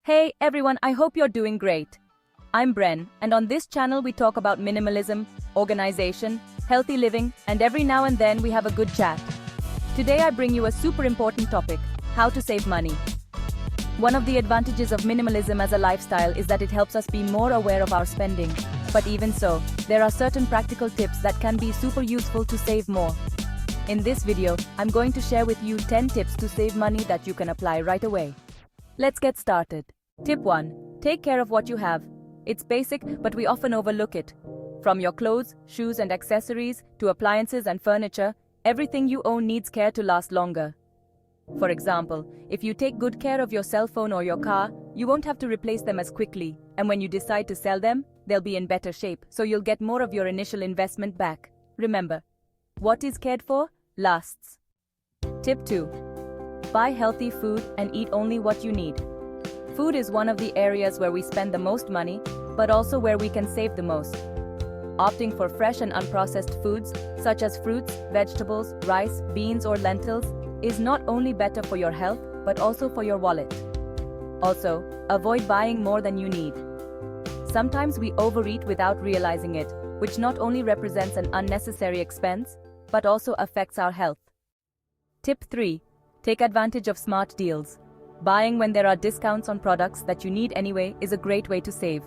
Hey everyone, I hope you're doing great. I'm Bren, and on this channel we talk about minimalism, organization, healthy living, and every now and then we have a good chat. Today I bring you a super important topic, how to save money. One of the advantages of minimalism as a lifestyle is that it helps us be more aware of our spending. But even so, there are certain practical tips that can be super useful to save more. In this video, I'm going to share with you 10 tips to save money that you can apply right away. Let's get started. Tip 1. Take care of what you have. It's basic, but we often overlook it. From your clothes, shoes and accessories, to appliances and furniture, everything you own needs care to last longer. For example, if you take good care of your cell phone or your car, you won't have to replace them as quickly, and when you decide to sell them, they'll be in better shape, so you'll get more of your initial investment back. Remember, what is cared for, lasts. Tip 2. Buy healthy food and eat only what you need. Food is one of the areas where we spend the most money, but also where we can save the most. Opting for fresh and unprocessed foods, such as fruits, vegetables, rice, beans, or lentils, is not only better for your health, but also for your wallet. Also, avoid buying more than you need. Sometimes we overeat without realizing it, which not only represents an unnecessary expense, but also affects our health. Tip 3. Take advantage of smart deals. Buying when there are discounts on products that you need anyway is a great way to save.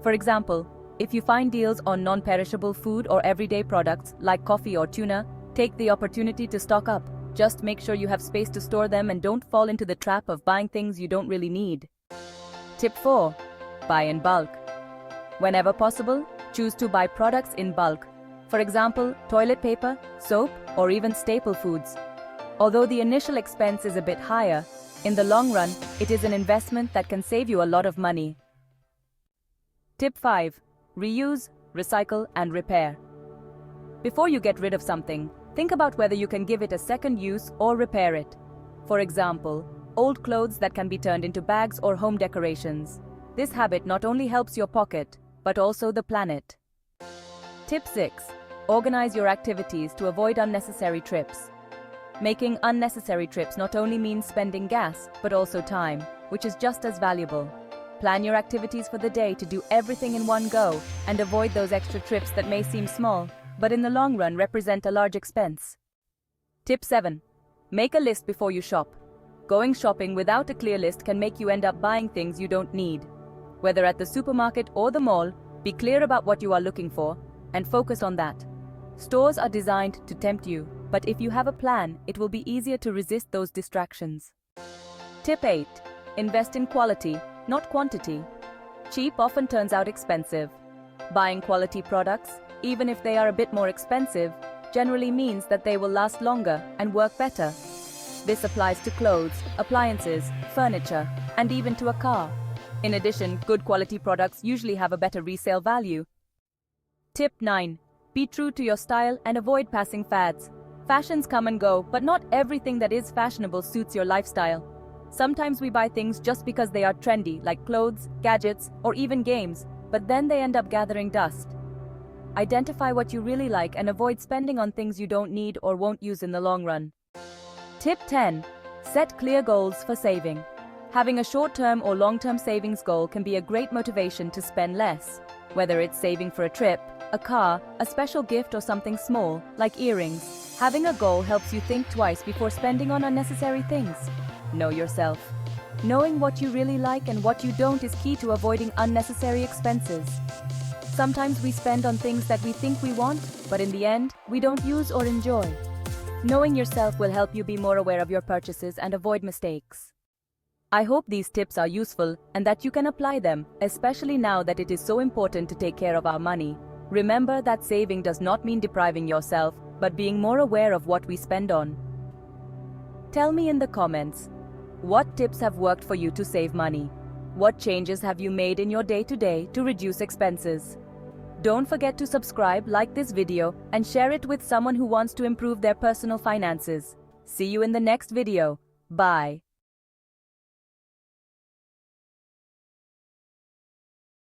For example, if you find deals on non-perishable food or everyday products like coffee or tuna, take the opportunity to stock up. Just make sure you have space to store them and don't fall into the trap of buying things you don't really need. Tip 4. Buy in bulk. Whenever possible, choose to buy products in bulk. For example, toilet paper, soap, or even staple foods. Although the initial expense is a bit higher, in the long run, it is an investment that can save you a lot of money. Tip 5. Reuse, recycle, and repair. Before you get rid of something, think about whether you can give it a second use or repair it. For example, old clothes that can be turned into bags or home decorations. This habit not only helps your pocket, but also the planet. Tip 6. Organize your activities to avoid unnecessary trips. Making unnecessary trips not only means spending gas, but also time, which is just as valuable. Plan your activities for the day to do everything in one go, and avoid those extra trips that may seem small, but in the long run represent a large expense. Tip 7. Make a list before you shop. Going shopping without a clear list can make you end up buying things you don't need. Whether at the supermarket or the mall, be clear about what you are looking for, and focus on that. Stores are designed to tempt you, but if you have a plan, it will be easier to resist those distractions. Tip 8. Invest in quality, not quantity. Cheap often turns out expensive. Buying quality products, even if they are a bit more expensive, generally means that they will last longer and work better. This applies to clothes, appliances, furniture, and even to a car. In addition, good quality products usually have a better resale value. Tip 9. Be true to your style and avoid passing fads. Fashions come and go, but not everything that is fashionable suits your lifestyle. Sometimes we buy things just because they are trendy, like clothes, gadgets, or even games, but then they end up gathering dust. Identify what you really like and avoid spending on things you don't need or won't use in the long run. Tip 10. Set clear goals for saving. Having a short-term or long-term savings goal can be a great motivation to spend less. Whether it's saving for a trip, a car, a special gift, or something small, like earrings, having a goal helps you think twice before spending on unnecessary things. Know yourself. Knowing what you really like and what you don't is key to avoiding unnecessary expenses. Sometimes we spend on things that we think we want, but in the end, we don't use or enjoy. Knowing yourself will help you be more aware of your purchases and avoid mistakes. I hope these tips are useful and that you can apply them, especially now that it is so important to take care of our money. Remember that saving does not mean depriving yourself, but being more aware of what we spend on. Tell me in the comments, what tips have worked for you to save money? What changes have you made in your day-to-day to reduce expenses? Don't forget to subscribe, like this video, and share it with someone who wants to improve their personal finances. See you in the next video. Bye.